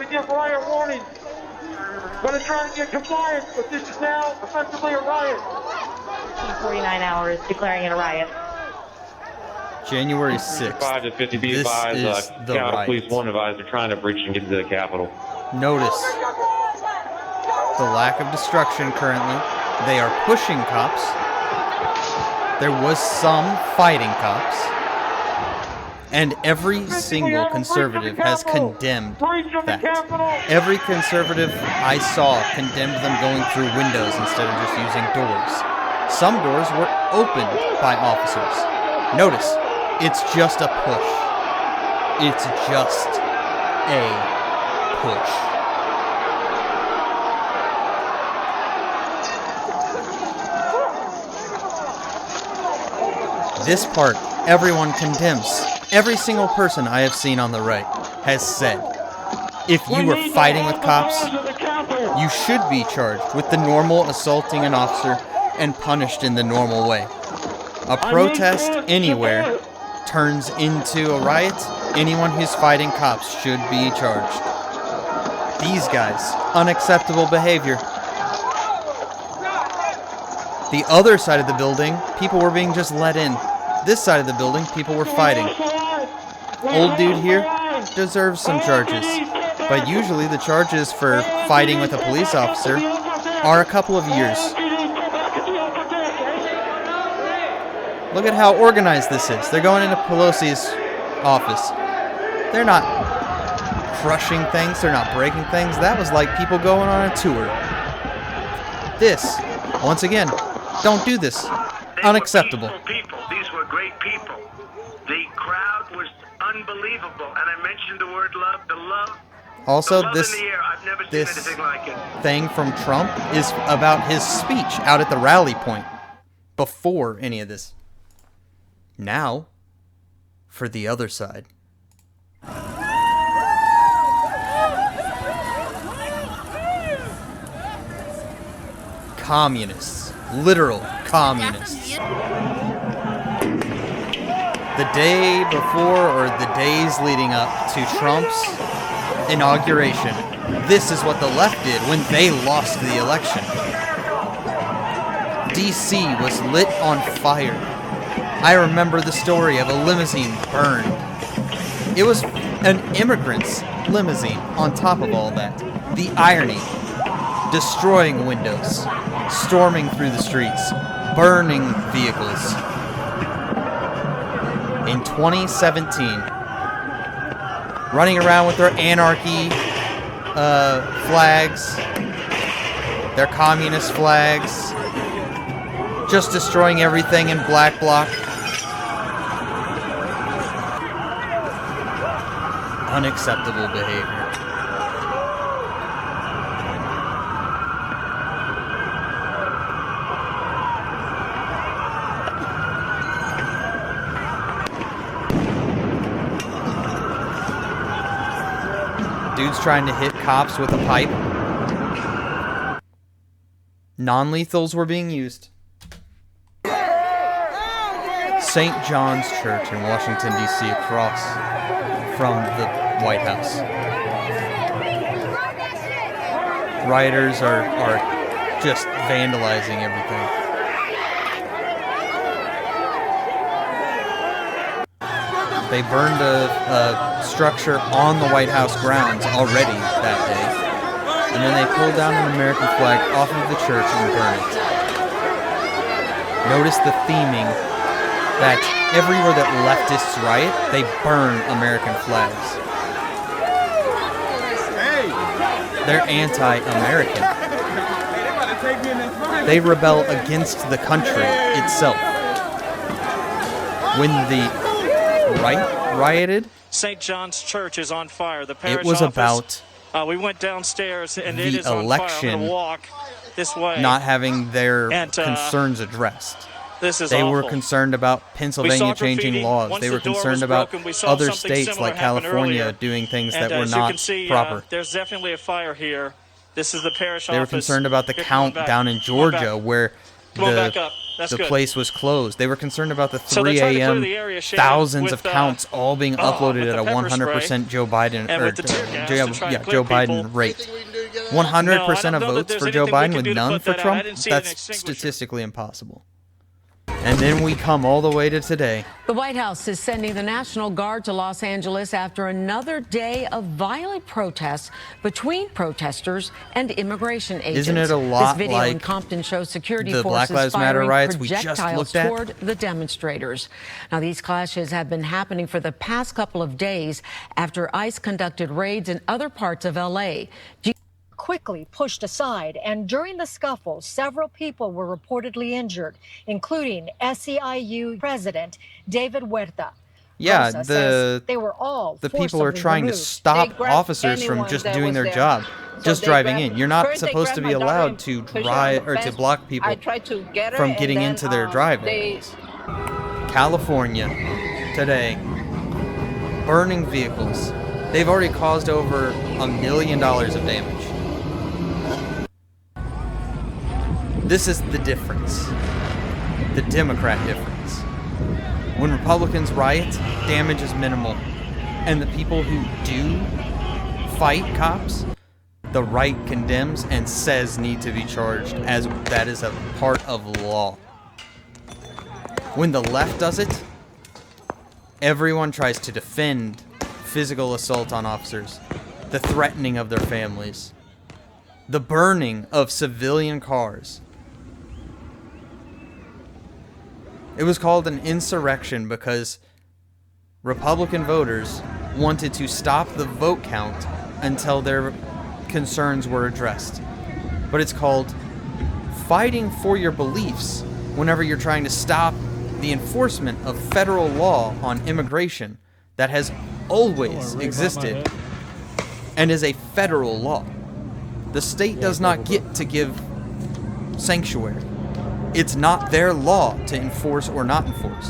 give riot warnings. We're going to try to get compliance, but this is now effectively a riot. 49 hours declaring it a riot. January 6th. 5 to 50 be This advised, is the riot. Police 1 advised they're trying to breach and get to the Capitol. Notice the lack of destruction currently. They are pushing cops. There was some fighting cops. And every single conservative has condemned that. Every conservative I saw condemned them going through windows instead of just using doors. Some doors were opened by officers. Notice, it's just a push. It's just a push. This part, everyone condemns. Every single person I have seen on the right has said, if you were fighting with cops, you should be charged with the normal assaulting an officer and punished in the normal way. A protest anywhere turns into a riot. Anyone who's fighting cops should be charged. These guys, unacceptable behavior. The other side of the building, people were being just let in. This side of the building, people were fighting. Old dude here deserves some charges, but usually the charges for fighting with a police officer are a couple of years. Look at how organized this is. They're going into Pelosi's office. They're not crushing things, they're not breaking things. That was like people going on a tour. This, once again, don't do this. Unacceptable. These were great people. The crowd was unbelievable, and I mentioned the word love. The love. Also, the love this in the air. I've never seen anything like it. Thing from Trump is about his speech out at the rally point before any of this. Now, for the other side. Communists. Literal communists. The day before or the days leading up to Trump's inauguration, this is what the left did when they lost the election. D.C. was lit on fire. I remember the story of a limousine burned. It was an immigrant's limousine on top of all that. The irony. Destroying windows, storming through the streets, burning vehicles. In 2017, running around with their anarchy flags, their communist flags, just destroying everything in black bloc. Unacceptable behavior. Dude's trying to hit cops with a pipe. Non-lethals were being used. St. John's Church in Washington, D.C. across from the White House. Rioters are just vandalizing everything. They burned a structure on the White House grounds already that day. And then they pulled down an American flag off of the church and burned it. Notice the theming that everywhere that leftists riot, they burn American flags. They're anti-American. They rebel against the country itself. When the right rioted, St. John's Church is on fire. The parish it was office, about we went downstairs and the it is election on fire. I'm gonna walk this way. not having their And, concerns addressed. This is They awful. were concerned about Pennsylvania changing graffiti. laws. Once They the were door concerned was about broken, we saw other something states similar like happen California earlier. doing things And that were as not you can see, proper. There's definitely a fire here. This is the parish They were office. concerned about the Here, count come back. down in Come back. Georgia where Come on, back up. That's the good. place was closed. They were concerned about the So they're 3 trying to clear a.m. the area, Shannon, thousands with, of counts all being uploaded with at the a pepper 100% Joe Biden and with the tear gas to try and Joe clear Biden people. rate. No, I 100% don't of know that votes there's for Joe anything we Biden can with do to none put for that out. I Trump. didn't see an That's extinguisher. statistically impossible. And then we come all the way to today. The White House is sending the National Guard to Los Angeles after another day of violent protests between protesters and immigration agents. Isn't it a lot this video like in Compton shows security the Black forces Lives Matter firing riots we just projectiles looked at? toward the demonstrators. Now, these clashes have been happening for the past couple of days after ICE conducted raids in other parts of L.A. Quickly pushed aside, and during the scuffle, several people were reportedly injured, including SEIU President David Huerta. Yeah, Rosa says they were the people are forcibly trying to removed. stop officers from just doing their job, just driving in. You're not supposed to be allowed to drive or to block people from getting into their drive areas. California today, burning vehicles. They've already caused over $1 million of damage. This is the difference. The Democrat difference. When Republicans riot, damage is minimal. And the people who do fight cops, the right condemns and says need to be charged, as that is a part of law. When the left does it, everyone tries to defend physical assault on officers, the threatening of their families, the burning of civilian cars. It was called an insurrection because Republican voters wanted to stop the vote count until their concerns were addressed. But it's called fighting for your beliefs whenever you're trying to stop the enforcement of federal law on immigration that has always existed and is a federal law. The state does not get to give sanctuary. It's not their law to enforce or not enforce.